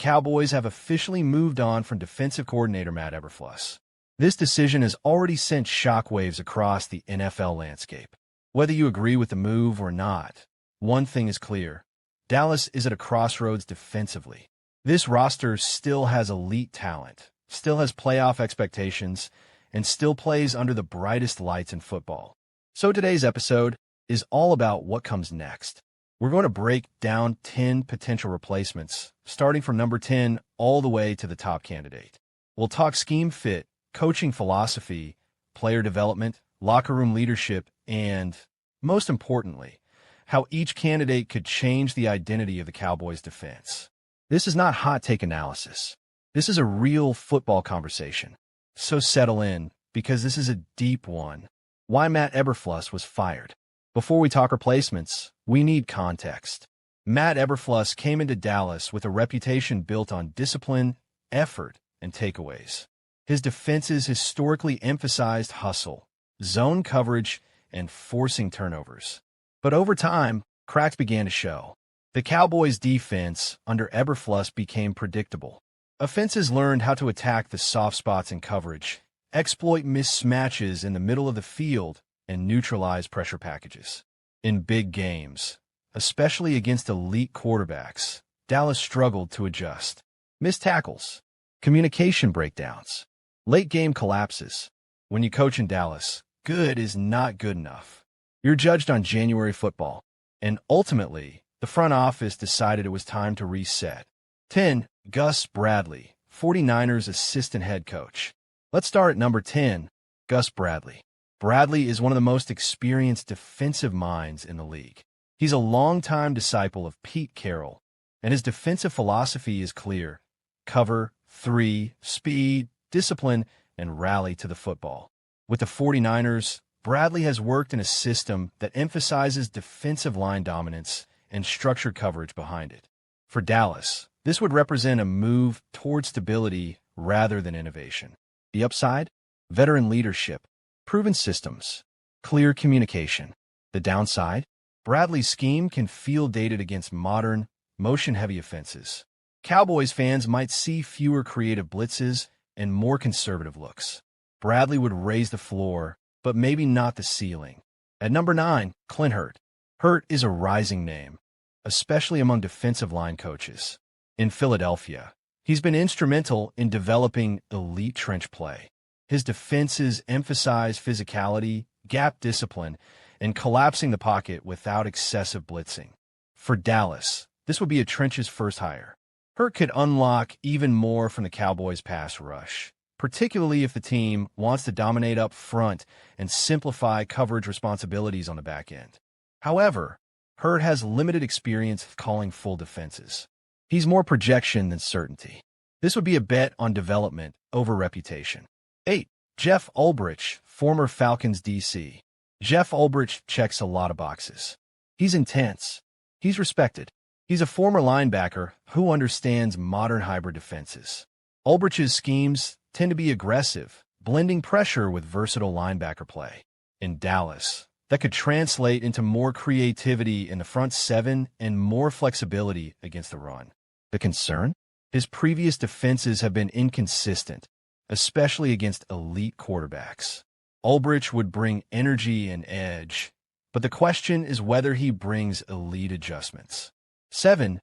Cowboys have officially moved on from defensive coordinator Matt Eberflus. This decision has already sent shockwaves across the NFL landscape. Whether you agree with the move or not, one thing is clear. Dallas is at a crossroads defensively. This roster still has elite talent, still has playoff expectations, and still plays under the brightest lights in football. So today's episode is all about what comes next. We're going to break down 10 potential replacements, starting from number 10 all the way to the top candidate. We'll talk scheme fit, coaching philosophy, player development, locker room leadership, and, most importantly, how each candidate could change the identity of the Cowboys' defense. This is not hot take analysis. This is a real football conversation. So settle in, because this is a deep one. Why Matt Eberflus was fired. Before we talk replacements, we need context. Matt Eberflus came into Dallas with a reputation built on discipline, effort, and takeaways. His defenses historically emphasized hustle, zone coverage, and forcing turnovers. But over time, cracks began to show. The Cowboys' defense under Eberflus became predictable. Offenses learned how to attack the soft spots in coverage, exploit mismatches in the middle of the field, and neutralize pressure packages. In big games, especially against elite quarterbacks, Dallas struggled to adjust. Missed tackles, communication breakdowns, late-game collapses. When you coach in Dallas, good is not good enough. You're judged on January football, and ultimately, the front office decided it was time to reset. 10. Gus Bradley, 49ers assistant head coach. Let's start at number 10, Gus Bradley. Bradley is one of the most experienced defensive minds in the league. He's a longtime disciple of Pete Carroll, and his defensive philosophy is clear: cover, 3, speed, discipline, and rally to the football. With the 49ers, Bradley has worked in a system that emphasizes defensive line dominance and structured coverage behind it. For Dallas, this would represent a move toward stability rather than innovation. The upside? Veteran leadership, proven systems, clear communication. The downside? Bradley's scheme can feel dated against modern, motion-heavy offenses. Cowboys fans might see fewer creative blitzes and more conservative looks. Bradley would raise the floor, but maybe not the ceiling. At number 9, Clint Hurtt. Hurtt is a rising name, especially among defensive line coaches. In Philadelphia, he's been instrumental in developing elite trench play. His defenses emphasize physicality, gap discipline, and collapsing the pocket without excessive blitzing. For Dallas, this would be a trenches first hire. Hurtt could unlock even more from the Cowboys' pass rush, particularly if the team wants to dominate up front and simplify coverage responsibilities on the back end. However, Hurtt has limited experience calling full defenses. He's more projection than certainty. This would be a bet on development over reputation. 8. Jeff Ulbrich, former Falcons DC. Jeff Ulbrich checks a lot of boxes. He's intense. He's respected. He's a former linebacker who understands modern hybrid defenses. Ulbrich's schemes tend to be aggressive, blending pressure with versatile linebacker play. In Dallas, that could translate into more creativity in the front seven and more flexibility against the run. The concern? His previous defenses have been inconsistent, especially against elite quarterbacks. Ulbrich would bring energy and edge, but the question is whether he brings elite adjustments. 7.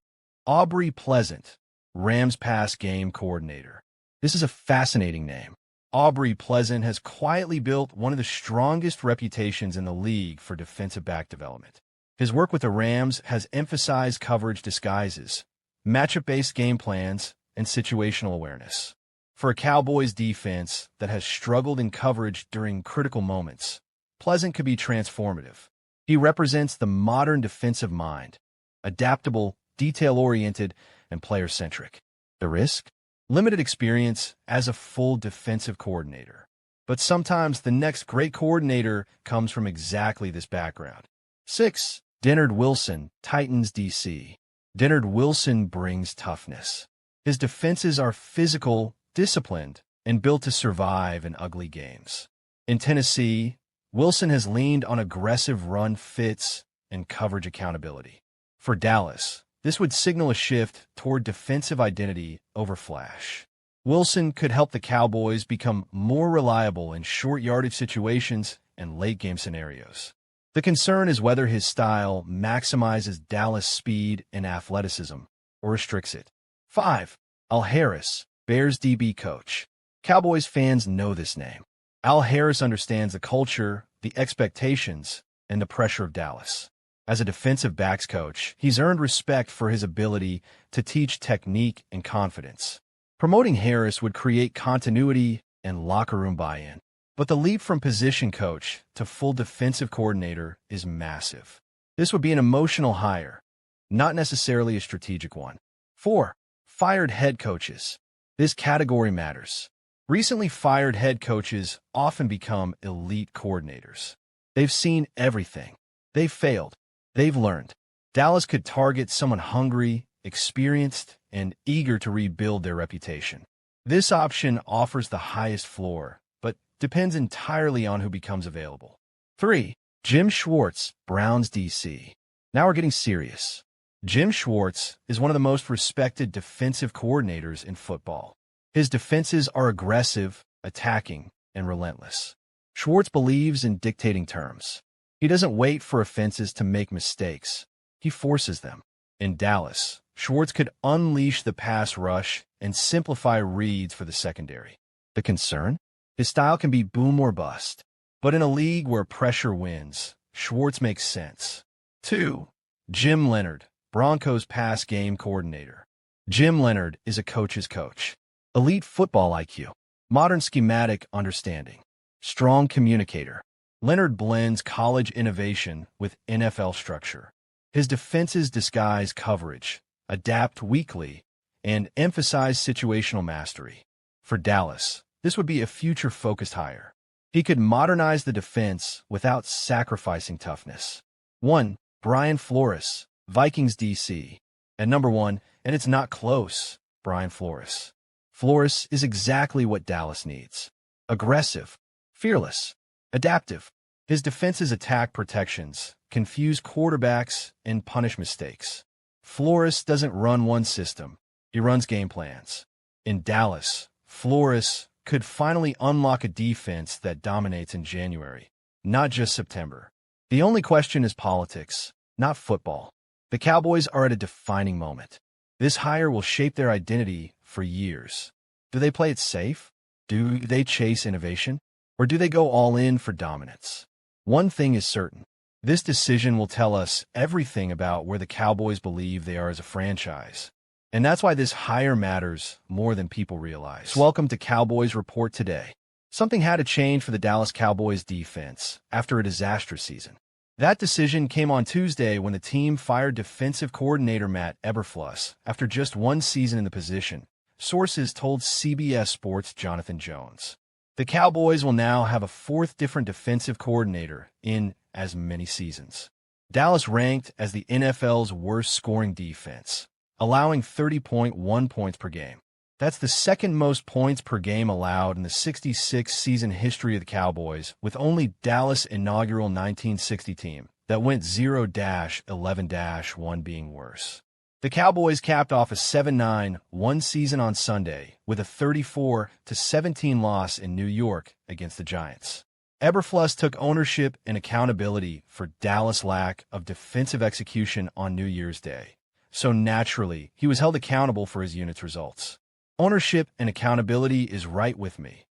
Aubrey Pleasant, Rams pass game coordinator. This is a fascinating name. Aubrey Pleasant has quietly built one of the strongest reputations in the league for defensive back development. His work with the Rams has emphasized coverage disguises, matchup-based game plans, and situational awareness. For a Cowboys defense that has struggled in coverage during critical moments, Pleasant could be transformative. He represents the modern defensive mind, adaptable, detail-oriented, and player-centric. The risk? Limited experience as a full defensive coordinator. But sometimes the next great coordinator comes from exactly this background. 6. Dennard Wilson, Titans DC. Dennard Wilson brings toughness. His defenses are physical, disciplined, and built to survive in ugly games. In Tennessee, Wilson has leaned on aggressive run fits and coverage accountability. For Dallas, This would signal a shift toward defensive identity over flash. Wilson could help the Cowboys become more reliable in short yardage situations and late-game scenarios. The concern is whether his style maximizes Dallas' speed and athleticism or restricts it. 5. Al Harris, Bears DB coach. Cowboys fans know this name. Al Harris understands the culture, the expectations, and the pressure of Dallas. As a defensive backs coach, he's earned respect for his ability to teach technique and confidence. Promoting Harris would create continuity and locker room buy-in. But the leap from position coach to full defensive coordinator is massive. This would be an emotional hire, not necessarily a strategic one. 4. Fired head coaches. This category matters. Recently fired head coaches often become elite coordinators. They've seen everything. They've failed. They've learned. Dallas could target someone hungry, experienced, and eager to rebuild their reputation. This option offers the highest floor, but depends entirely on who becomes available. 3. Jim Schwartz, Browns DC. Now we're getting serious. Jim Schwartz is one of the most respected defensive coordinators in football. His defenses are aggressive, attacking, and relentless. Schwartz believes in dictating terms. He doesn't wait for offenses to make mistakes. He forces them. In Dallas, Schwartz could unleash the pass rush and simplify reads for the secondary. The concern? His style can be boom or bust. But in a league where pressure wins, Schwartz makes sense. 2. Jim Leonhard, Broncos pass game coordinator. Jim Leonhard is a coach's coach. Elite football IQ, modern schematic understanding, strong communicator. Leonhard blends college innovation with NFL structure. His defenses disguise coverage, adapt weakly, and emphasize situational mastery. For Dallas, this would be a future-focused hire. He could modernize the defense without sacrificing toughness. 1. Brian Flores, Vikings DC. At number 1, and it's not close, Brian Flores. Flores is exactly what Dallas needs. Aggressive, fearless, adaptive. His defenses attack protections, confuse quarterbacks, and punish mistakes. Flores doesn't run one system. He runs game plans. In Dallas, Flores could finally unlock a defense that dominates in January, not just September. The only question is politics, not football. The Cowboys are at a defining moment. This hire will shape their identity for years. Do they play it safe? Do they chase innovation? Or do they go all in for dominance? One thing is certain. This decision will tell us everything about where the Cowboys believe they are as a franchise. And that's why this hire matters more than people realize. Welcome to Cowboys Report today. Something had to change for the Dallas Cowboys defense after a disastrous season. That decision came on Tuesday when the team fired defensive coordinator Matt Eberflus after just one season in the position, sources told CBS Sports' Jonathan Jones. The Cowboys will now have a fourth different defensive coordinator in as many seasons. Dallas ranked as the NFL's worst scoring defense, allowing 30.1 points per game. That's the second most points per game allowed in the 66-season history of the Cowboys, with only Dallas' inaugural 1960 team that went 0-11-1 being worse. The Cowboys capped off a 7-9-1 season on Sunday with a 34-17 loss in New York against the Giants. Eberflus took ownership and accountability for Dallas' lack of defensive execution on New Year's Day. So naturally, he was held accountable for his unit's results. Ownership and accountability is right with me.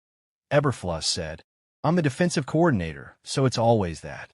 Eberflus said, I'm the defensive coordinator, so it's always that.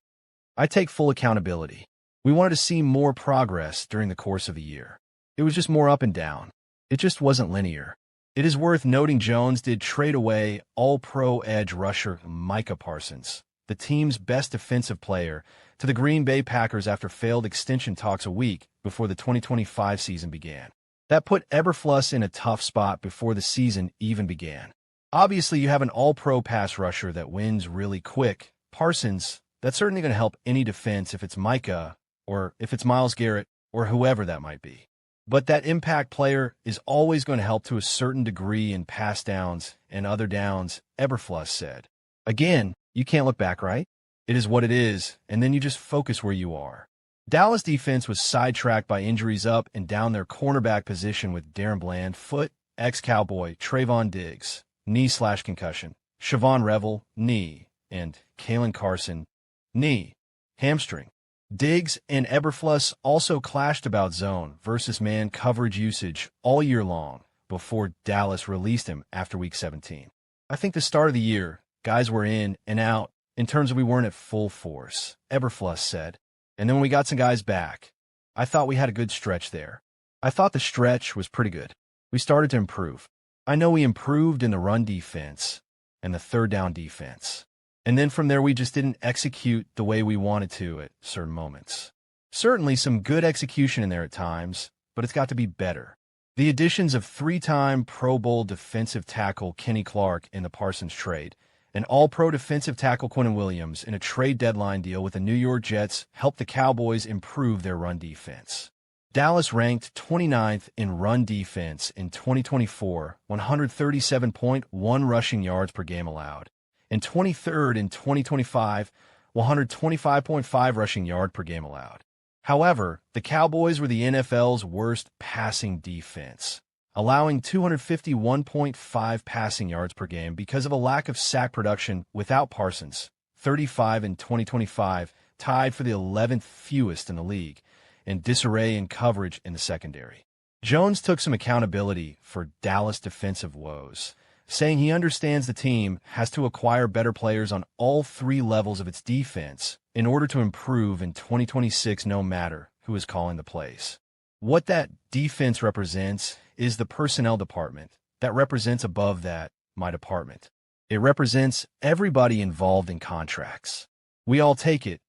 I take full accountability. We wanted to see more progress during the course of the year. It was just more up and down. It just wasn't linear. It is worth noting Jones did trade away all-pro edge rusher Micah Parsons, the team's best defensive player, to the Green Bay Packers after failed extension talks a week before the 2025 season began. That put Eberflus in a tough spot before the season even began. Obviously, you have an all-pro pass rusher that wins really quick. Parsons, that's certainly going to help any defense if it's Micah, or if it's Myles Garrett, or whoever that might be. But that impact player is always going to help to a certain degree in pass downs and other downs, Eberflus said. Again, you can't look back, right? It is what it is, and then you just focus where you are. Dallas defense was sidetracked by injuries up and down their cornerback position with Darren Bland, foot, ex-Cowboy, Trayvon Diggs, knee/concussion, Siobhan Revel, knee, and Kalen Carson, knee, hamstring. Diggs and Eberflus also clashed about zone versus man coverage usage all year long before Dallas released him after Week 17. I think the start of the year, guys were in and out in terms of we weren't at full force, Eberflus said. And then when we got some guys back, I thought we had a good stretch there. I thought the stretch was pretty good. We started to improve. I know we improved in the run defense and the third down defense. And then from there, we just didn't execute the way we wanted to at certain moments. Certainly some good execution in there at times, but it's got to be better. The additions of three-time Pro Bowl defensive tackle Kenny Clark in the Parsons trade, and All-Pro defensive tackle Quentin Williams in a trade deadline deal with the New York Jets helped the Cowboys improve their run defense. Dallas ranked 29th in run defense in 2024, 137.1 rushing yards per game allowed, and 23rd in 2025, 125.5 rushing yard per game allowed. However, the Cowboys were the NFL's worst passing defense, allowing 251.5 passing yards per game because of a lack of sack production without Parsons, 35 in 2025, tied for the 11th fewest in the league, and disarray in coverage in the secondary. Jones took some accountability for Dallas' defensive woes, saying he understands the team has to acquire better players on all three levels of its defense in order to improve in 2026 no matter who is calling the plays. What that defense represents is the personnel department that represents above that my department. It represents everybody involved in contracts. We all take it,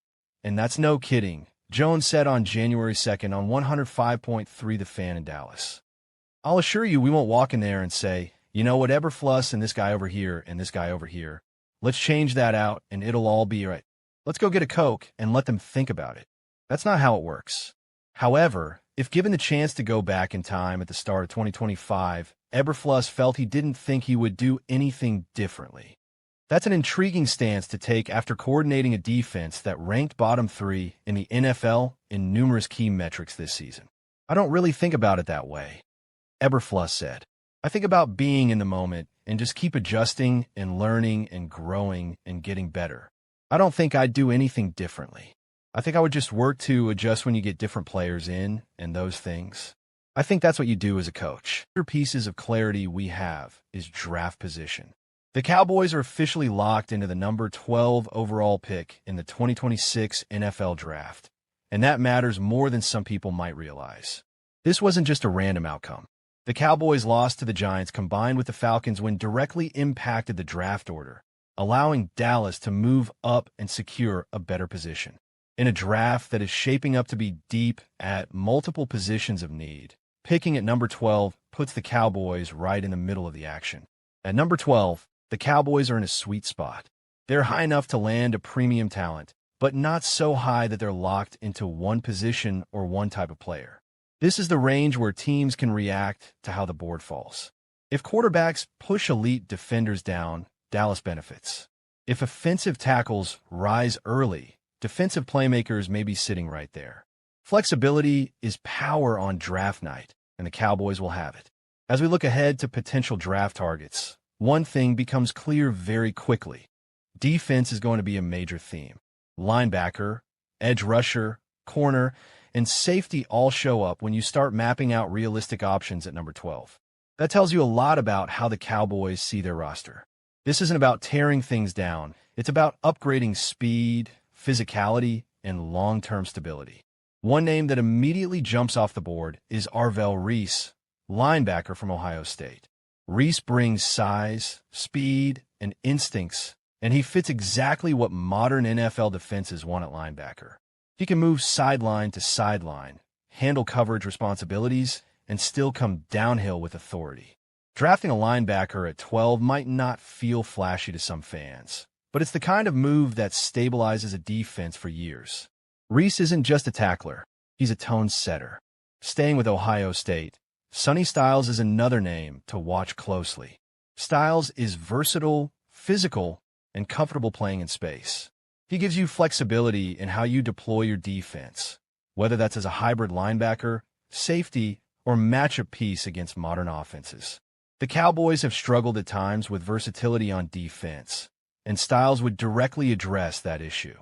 and that's no kidding, Jones said on January 2nd on 105.3 The Fan in Dallas. I'll assure you we won't walk in there and say, you know what, Eberflus and this guy over here and this guy over here, let's change that out and it'll all be right. Let's go get a Coke and let them think about it. That's not how it works. However, if given the chance to go back in time at the start of 2025, Eberflus felt he didn't think he would do anything differently. That's an intriguing stance to take after coordinating a defense that ranked bottom 3 in the NFL in numerous key metrics this season. I don't really think about it that way, Eberflus said. I think about being in the moment and just keep adjusting and learning and growing and getting better. I don't think I'd do anything differently. I think I would just work to adjust when you get different players in and those things. I think that's what you do as a coach. Other pieces of clarity we have is draft position. The Cowboys are officially locked into the number 12 overall pick in the 2026 NFL Draft, and that matters more than some people might realize. This wasn't just a random outcome. The Cowboys' loss to the Giants combined with the Falcons' win directly impacted the draft order, allowing Dallas to move up and secure a better position. In a draft that is shaping up to be deep at multiple positions of need, picking at number 12 puts the Cowboys right in the middle of the action. At number 12, the Cowboys are in a sweet spot. They're high enough to land a premium talent, but not so high that they're locked into one position or one type of player. This is the range where teams can react to how the board falls. If quarterbacks push elite defenders down, Dallas benefits. If offensive tackles rise early, defensive playmakers may be sitting right there. Flexibility is power on draft night, and the Cowboys will have it. As we look ahead to potential draft targets, one thing becomes clear very quickly. Defense is going to be a major theme. Linebacker, edge rusher, corner, and safety all show up when you start mapping out realistic options at number 12. That tells you a lot about how the Cowboys see their roster. This isn't about tearing things down. It's about upgrading speed, physicality, and long-term stability. One name that immediately jumps off the board is Arvell Reese, linebacker from Ohio State. Reese brings size, speed, and instincts, and he fits exactly what modern NFL defenses want at linebacker. He can move sideline to sideline, handle coverage responsibilities, and still come downhill with authority. Drafting a linebacker at 12 might not feel flashy to some fans, but it's the kind of move that stabilizes a defense for years. Reese isn't just a tackler, he's a tone setter. Staying with Ohio State, Sonny Styles is another name to watch closely. Styles is versatile, physical, and comfortable playing in space. He gives you flexibility in how you deploy your defense. whether that's as a hybrid linebacker, safety, or matchup piece against modern offenses. The Cowboys have struggled at times with versatility on defense, and Styles would directly address that issue.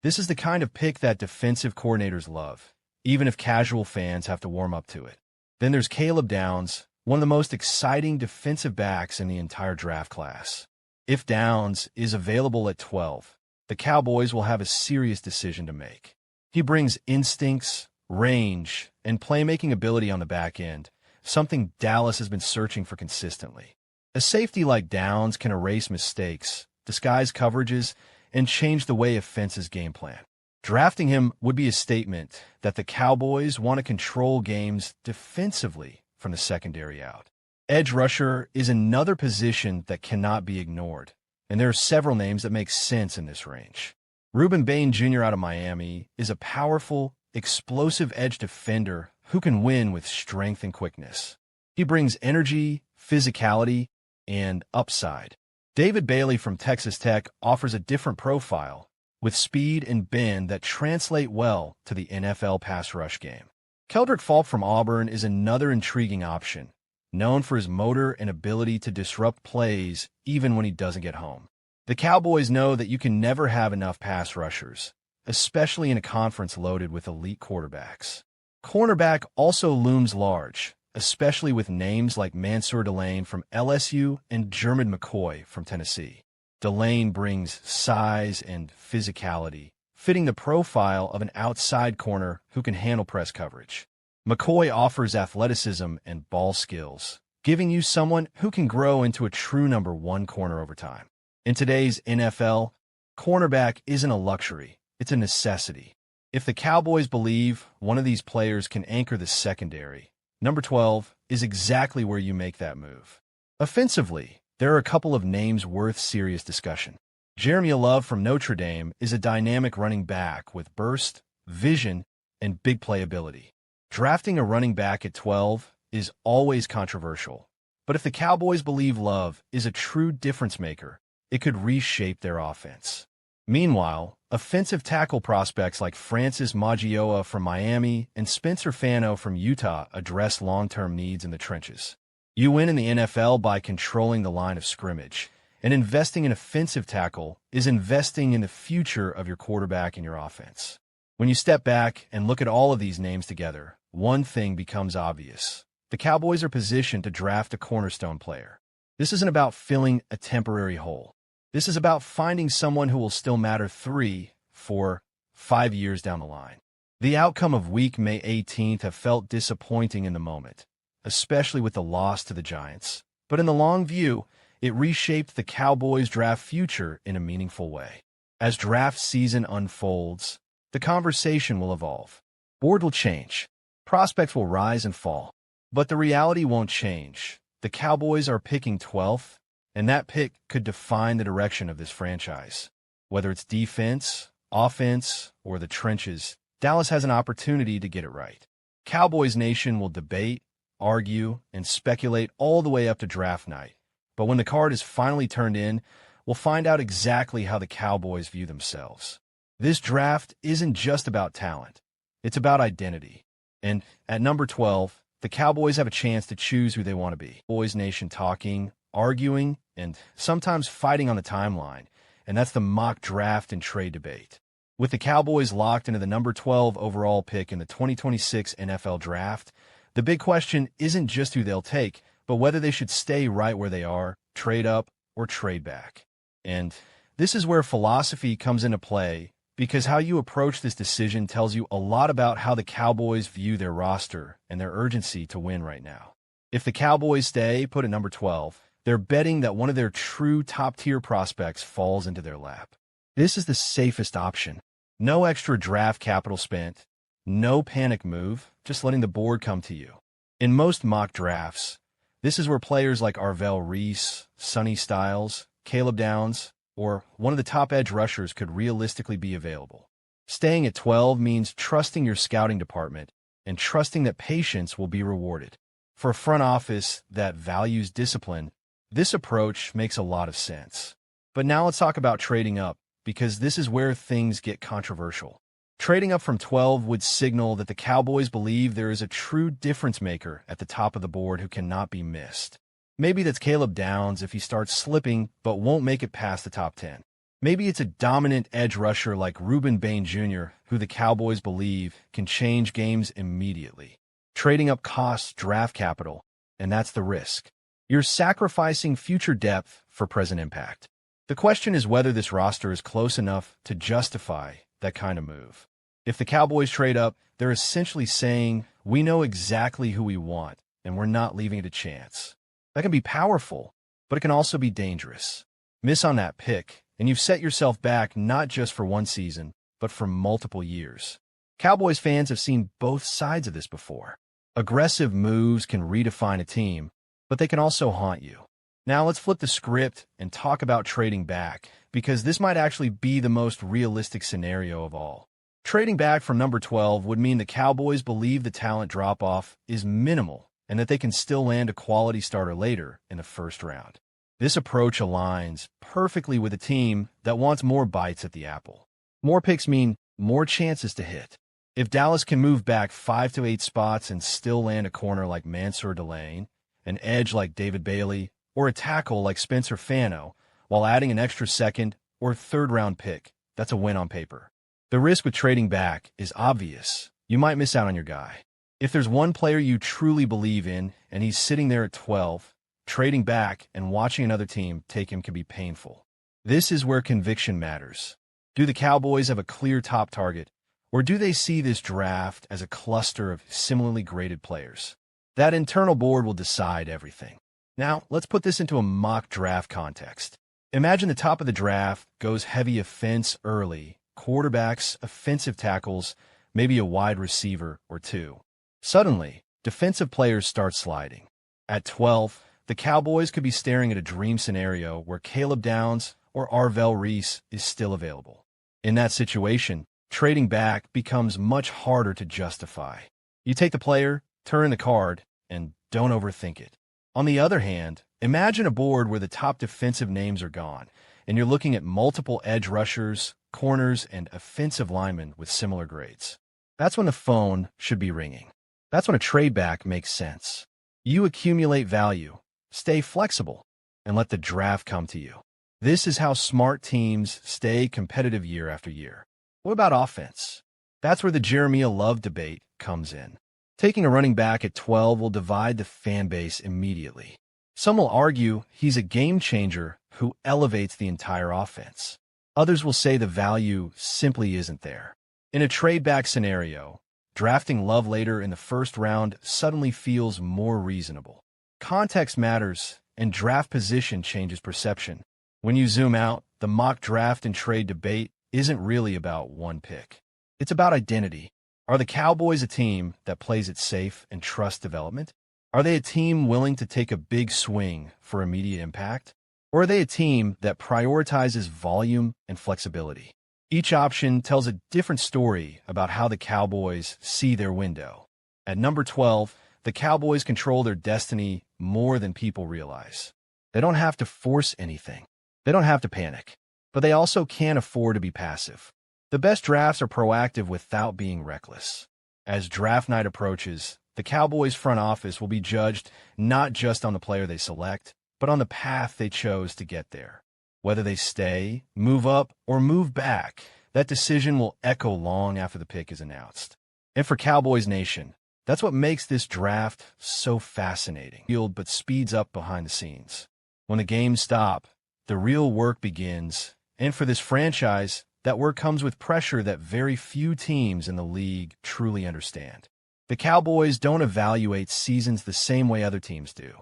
This is the kind of pick that defensive coordinators love, even if casual fans have to warm up to it. Then there's Caleb Downs, one of the most exciting defensive backs in the entire draft class. If Downs is available at 12, the Cowboys will have a serious decision to make. He brings instincts, range, and playmaking ability on the back end, something Dallas has been searching for consistently. A safety like Downs can erase mistakes, disguise coverages, and change the way offenses game plan. Drafting him would be a statement that the Cowboys want to control games defensively from the secondary out. Edge rusher is another position that cannot be ignored, and there are several names that make sense in this range. Reuben Bain Jr. out of Miami is a powerful, explosive edge defender who can win with strength and quickness. He brings energy, physicality, and upside. David Bailey from Texas Tech offers a different profile, with speed and bend that translate well to the NFL pass rush game. Keldrick Falk from Auburn is another intriguing option, known for his motor and ability to disrupt plays even when he doesn't get home. The Cowboys know that you can never have enough pass rushers, especially in a conference loaded with elite quarterbacks. Cornerback also looms large, especially with names like Mansour Delane from LSU and Jermyn McCoy from Tennessee. Delane brings size and physicality, fitting the profile of an outside corner who can handle press coverage. McCoy offers athleticism and ball skills, giving you someone who can grow into a true number one corner over time. In today's NFL, cornerback isn't a luxury, it's a necessity. If the Cowboys believe one of these players can anchor the secondary, number 12 is exactly where you make that move. Offensively, there are a couple of names worth serious discussion. Jeremy Love from Notre Dame is a dynamic running back with burst, vision, and big playability. Drafting a running back at 12 is always controversial, but if the Cowboys believe Love is a true difference maker, it could reshape their offense. Meanwhile, offensive tackle prospects like Francis Magioa from Miami and Spencer Fano from Utah address long-term needs in the trenches. You win in the NFL by controlling the line of scrimmage, and investing in offensive tackle is investing in the future of your quarterback and your offense. When you step back and look at all of these names together, one thing becomes obvious. The Cowboys are positioned to draft a cornerstone player. This isn't about filling a temporary hole. This is about finding someone who will still matter 3, 4, 5 years down the line. The outcome of week May 18th have felt disappointing in the moment, especially with the loss to the Giants. But in the long view, it reshaped the Cowboys' draft future in a meaningful way. As draft season unfolds, the conversation will evolve. Board will change. Prospects will rise and fall. But the reality won't change. The Cowboys are picking 12th, and that pick could define the direction of this franchise. Whether it's defense, offense, or the trenches, Dallas has an opportunity to get it right. Cowboys Nation will debate, argue, and speculate all the way up to draft night. But when the card is finally turned in, we'll find out exactly how the Cowboys view themselves. This draft isn't just about talent. It's about identity. And at number 12, the Cowboys have a chance to choose who they want to be. Cowboys Nation talking, arguing, and sometimes fighting on the timeline, and that's the mock draft and trade debate. With the Cowboys locked into the number 12 overall pick in the 2026 NFL Draft, the big question isn't just who they'll take, but whether they should stay right where they are, trade up, or trade back. And this is where philosophy comes into play, because how you approach this decision tells you a lot about how the Cowboys view their roster and their urgency to win right now. If the Cowboys stay put at number 12, they're betting that one of their true top-tier prospects falls into their lap. This is the safest option. No extra draft capital spent, no panic move, just letting the board come to you. In most mock drafts, this is where players like Arvell Reese, Sonny Styles, Caleb Downs, or one of the top edge rushers could realistically be available. Staying at 12 means trusting your scouting department and trusting that patience will be rewarded. For a front office that values discipline, this approach makes a lot of sense. But now let's talk about trading up, because this is where things get controversial. Trading up from 12 would signal that the Cowboys believe there is a true difference maker at the top of the board who cannot be missed. Maybe that's Caleb Downs if he starts slipping but won't make it past the top 10. Maybe it's a dominant edge rusher like Reuben Bain Jr., who the Cowboys believe can change games immediately. Trading up costs draft capital, and that's the risk. You're sacrificing future depth for present impact. The question is whether this roster is close enough to justify that kind of move. If the Cowboys trade up, they're essentially saying, we know exactly who we want, and we're not leaving it a chance. That can be powerful, but it can also be dangerous. Miss on that pick, and you've set yourself back not just for one season, but for multiple years. Cowboys fans have seen both sides of this before. Aggressive moves can redefine a team, but they can also haunt you. Now let's flip the script and talk about trading back, because this might actually be the most realistic scenario of all. Trading back from number 12 would mean the Cowboys believe the talent drop-off is minimal and that they can still land a quality starter later in the first round. This approach aligns perfectly with a team that wants more bites at the apple. More picks mean more chances to hit. If Dallas can move back 5 to 8 spots and still land a corner like Mansour Delane, an edge like David Bailey, or a tackle like Spencer Fano, while adding an extra second or third-round pick, that's a win on paper. The risk with trading back is obvious. You might miss out on your guy. If there's one player you truly believe in and he's sitting there at 12, trading back and watching another team take him can be painful. This is where conviction matters. Do the Cowboys have a clear top target, or do they see this draft as a cluster of similarly graded players? That internal board will decide everything. Now, let's put this into a mock draft context. Imagine the top of the draft goes heavy offense early, quarterbacks, offensive tackles, maybe a wide receiver or two. Suddenly, defensive players start sliding. At 12, the Cowboys could be staring at a dream scenario where Caleb Downs or Arvell Reese is still available. In that situation, trading back becomes much harder to justify. You take the player, turn the card, and don't overthink it. On the other hand, imagine a board where the top defensive names are gone, and you're looking at multiple edge rushers, corners, and offensive linemen with similar grades. That's when the phone should be ringing. That's when a trade back makes sense. You accumulate value, stay flexible, and let the draft come to you. This is how smart teams stay competitive year after year. What about offense? That's where the Jeremiah Love debate comes in. Taking a running back at 12 will divide the fan base immediately. Some will argue he's a game changer who elevates the entire offense. Others will say the value simply isn't there. In a trade-back scenario, drafting Love later in the first round suddenly feels more reasonable. Context matters, and draft position changes perception. When you zoom out, the mock draft and trade debate isn't really about one pick. It's about identity. Are the Cowboys a team that plays it safe and trusts development? Are they a team willing to take a big swing for immediate impact? Or are they a team that prioritizes volume and flexibility? Each option tells a different story about how the Cowboys see their window. At number 12, the Cowboys control their destiny more than people realize. They don't have to force anything. They don't have to panic. But they also can't afford to be passive. The best drafts are proactive without being reckless. As draft night approaches, the Cowboys front office will be judged not just on the player they select, but on the path they chose to get there. Whether they stay, move up, or move back, that decision will echo long after the pick is announced. And for Cowboys Nation, that's what makes this draft so fascinating. But speeds up behind the scenes. When the games stop, the real work begins, and for this franchise, that work comes with pressure that very few teams in the league truly understand. The Cowboys don't evaluate seasons the same way other teams do.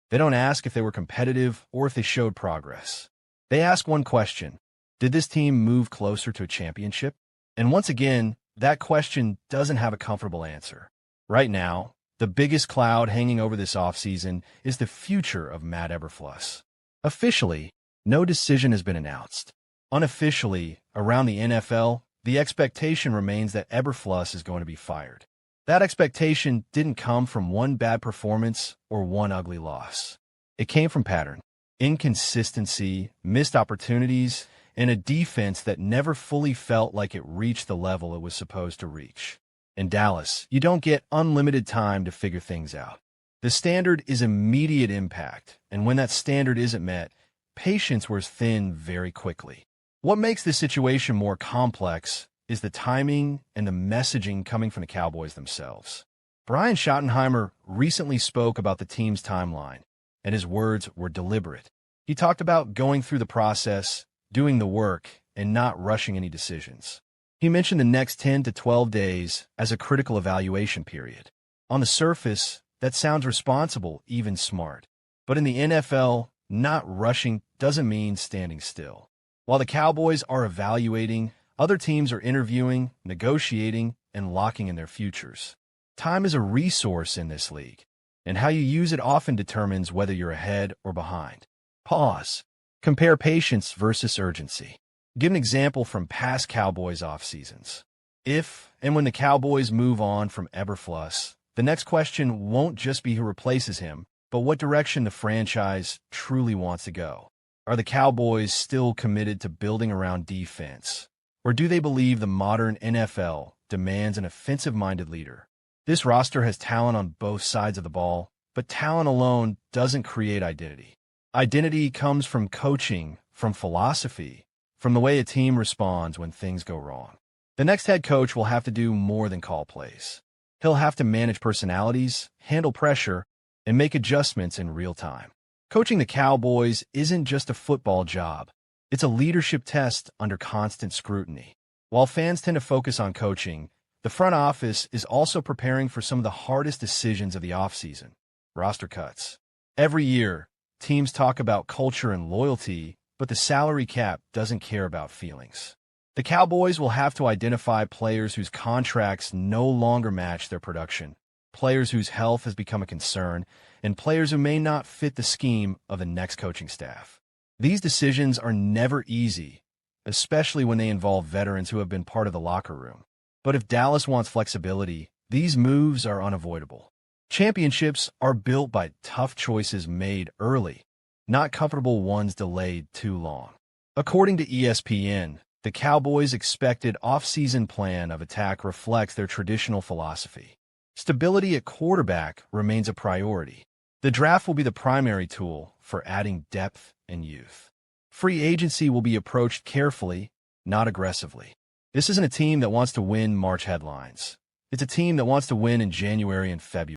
They don't ask if they were competitive or if they showed progress. They ask one question: did this team move closer to a championship? And once again, that question doesn't have a comfortable answer. Right now, the biggest cloud hanging over this offseason is the future of Matt Eberflus. Officially, no decision has been announced. Unofficially, around the NFL, the expectation remains that Eberflus is going to be fired. That expectation didn't come from one bad performance or one ugly loss. It came from pattern, inconsistency, missed opportunities, and a defense that never fully felt like it reached the level it was supposed to reach. In Dallas, you don't get unlimited time to figure things out. The standard is immediate impact, and when that standard isn't met, patience wears thin very quickly. What makes this situation more complex is the timing and the messaging coming from the Cowboys themselves. Brian Schottenheimer recently spoke about the team's timeline, and his words were deliberate. He talked about going through the process, doing the work, and not rushing any decisions. He mentioned the next 10 to 12 days as a critical evaluation period. On the surface, that sounds responsible, even smart. But in the NFL, not rushing doesn't mean standing still. While the Cowboys are evaluating, other teams are interviewing, negotiating, and locking in their futures. Time is a resource in this league, and how you use it often determines whether you're ahead or behind. Pause. Compare patience versus urgency. Give an example from past Cowboys off-seasons. If and when the Cowboys move on from Eberflus, the next question won't just be who replaces him, but what direction the franchise truly wants to go. Are the Cowboys still committed to building around defense? Or do they believe the modern NFL demands an offensive-minded leader? This roster has talent on both sides of the ball, but talent alone doesn't create identity. Identity comes from coaching, from philosophy, from the way a team responds when things go wrong. The next head coach will have to do more than call plays. He'll have to manage personalities, handle pressure, and make adjustments in real time. Coaching the Cowboys isn't just a football job. It's a leadership test under constant scrutiny. While fans tend to focus on coaching, the front office is also preparing for some of the hardest decisions of the offseason: roster cuts. Every year, teams talk about culture and loyalty, but the salary cap doesn't care about feelings. The Cowboys will have to identify players whose contracts no longer match their production, players whose health has become a concern, and players who may not fit the scheme of the next coaching staff. These decisions are never easy, especially when they involve veterans who have been part of the locker room. But if Dallas wants flexibility, these moves are unavoidable. Championships are built by tough choices made early, not comfortable ones delayed too long. According to ESPN, the Cowboys' expected off-season plan of attack reflects their traditional philosophy. Stability at quarterback remains a priority. The draft will be the primary tool for adding depth and youth. Free agency will be approached carefully, not aggressively. This isn't a team that wants to win March headlines. It's a team that wants to win in January and February.